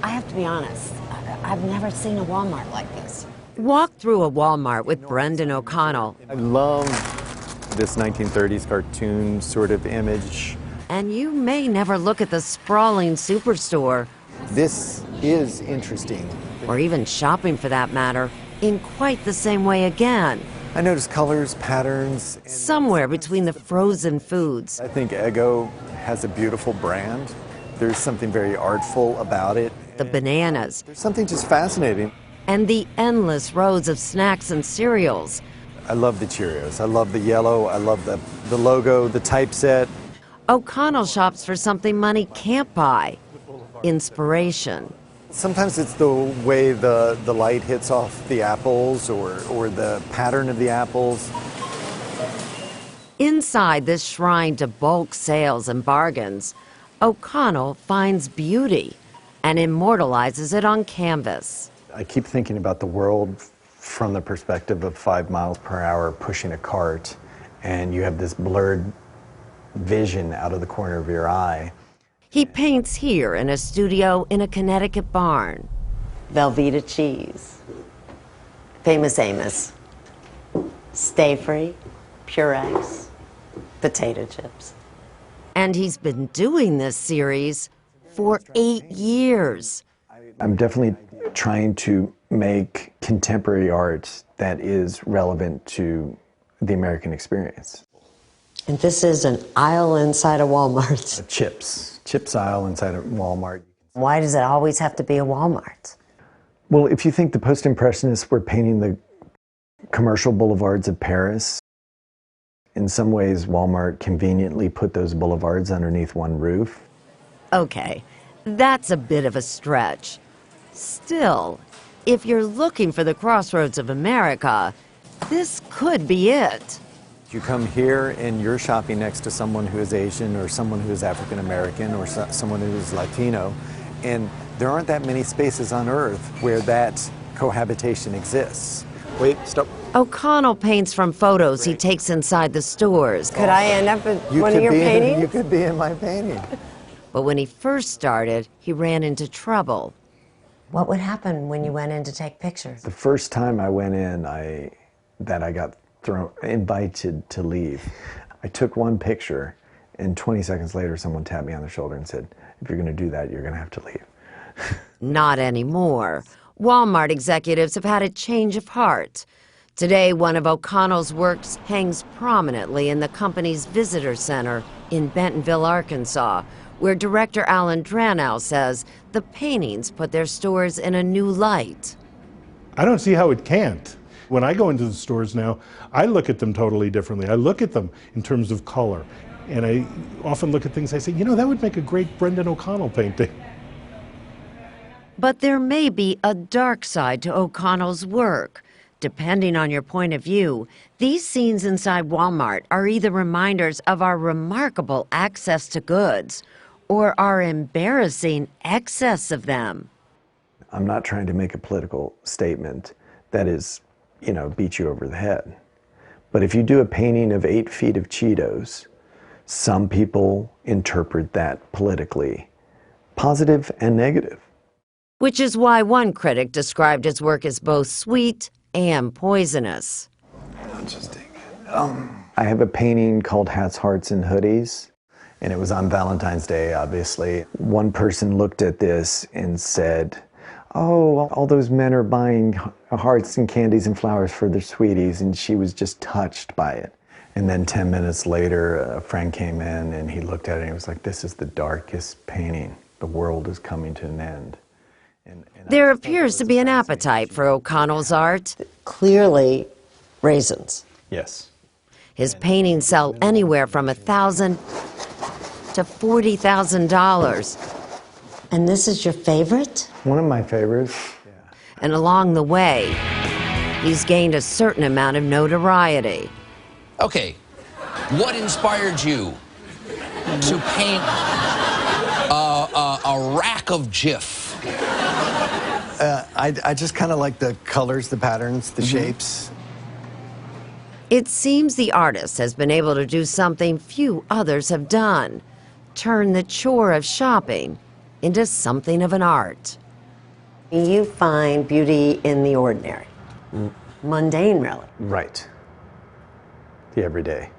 I have to be honest, I've never seen a Walmart like this. Walk through a Walmart with Brendan O'Connell. I love this 1930s cartoon sort of image. And you may never look at the sprawling superstore. This is interesting. Or even shopping for that matter, in quite the same way again. I notice colors, patterns. Somewhere between the frozen foods. I think Eggo has a beautiful brand. There's something very artful about it. The bananas. There's something just fascinating. And the endless rows of snacks and cereals. I love the Cheerios. I love the yellow. I love the logo, the typeset. O'Connell shops for something money can't buy. Inspiration. Sometimes it's the way the light hits off the apples or the pattern of the apples. Inside this shrine to bulk sales and bargains, O'Connell finds beauty and immortalizes it on canvas. I keep thinking about the world from the perspective of 5 miles per hour pushing a cart, and you have this blurred vision out of the corner of your eye. He paints here in a studio in a Connecticut barn. Velveeta cheese, Famous Amos, Stay Free, Purex, potato chips. And he's been doing this series for 8 years. I'm definitely trying to make contemporary art that is relevant to the American experience. And this is an aisle inside a Walmart. Chips aisle inside a Walmart. Why does it always have to be a Walmart? Well, if you think the post-impressionists were painting the commercial boulevards of Paris, in some ways Walmart conveniently put those boulevards underneath one roof. Okay, that's a bit of a stretch. Still, if you're looking for the crossroads of America, this could be it. You come here and you're shopping next to someone who is Asian or someone who is African American or someone who is Latino, and there aren't that many spaces on Earth where that cohabitation exists. Wait, stop. O'Connell paints from photos he takes inside the stores. Could I end up in one of your paintings? You could be in my painting. But when he first started, he ran into trouble. What would happen when you went in to take pictures? The first time I went in, I got invited to leave. I took one picture, and 20 seconds later, someone tapped me on the shoulder and said, "If you're going to do that, you're going to have to leave." Not anymore. Walmart executives have had a change of heart. Today, one of O'Connell's works hangs prominently in the company's visitor center in Bentonville, Arkansas, where director Alan Dranow says the paintings put their stores in a new light. I don't see how it can't. When I go into the stores now, I look at them totally differently. I look at them in terms of color. And I often look at things, I say, you know, that would make a great Brendan O'Connell painting. But there may be a dark side to O'Connell's work. Depending on your point of view, these scenes inside Walmart are either reminders of our remarkable access to goods or our embarrassing excess of them. I'm not trying to make a political statement that is, you know, beat you over the head. But if you do a painting of 8 feet of Cheetos, some people interpret that politically, positive and negative. Which is why one critic described his work as both sweet and poisonous. I'll just take it. I have a painting called Hats, Hearts, and Hoodies, and it was on Valentine's Day, obviously. One person looked at this and said, "Oh, all those men are buying hearts and candies and flowers for their sweeties," and she was just touched by it. And then 10 minutes later, a friend came in and he looked at it and he was like, "This is the darkest painting. The world is coming to an end." There appears to be an appetite for O'Connell's art. Clearly, raisins. Yes. His paintings sell anywhere from $1,000 to $40,000. And this is your favorite? One of my favorites. Yeah. And along the way, he's gained a certain amount of notoriety. Okay, what inspired you to paint a rack of Jif? I just kind of like the colors, the patterns, the shapes. It seems the artist has been able to do something few others have done. Turn the chore of shopping into something of an art. You find beauty in the ordinary, mundane, really. Right. The everyday.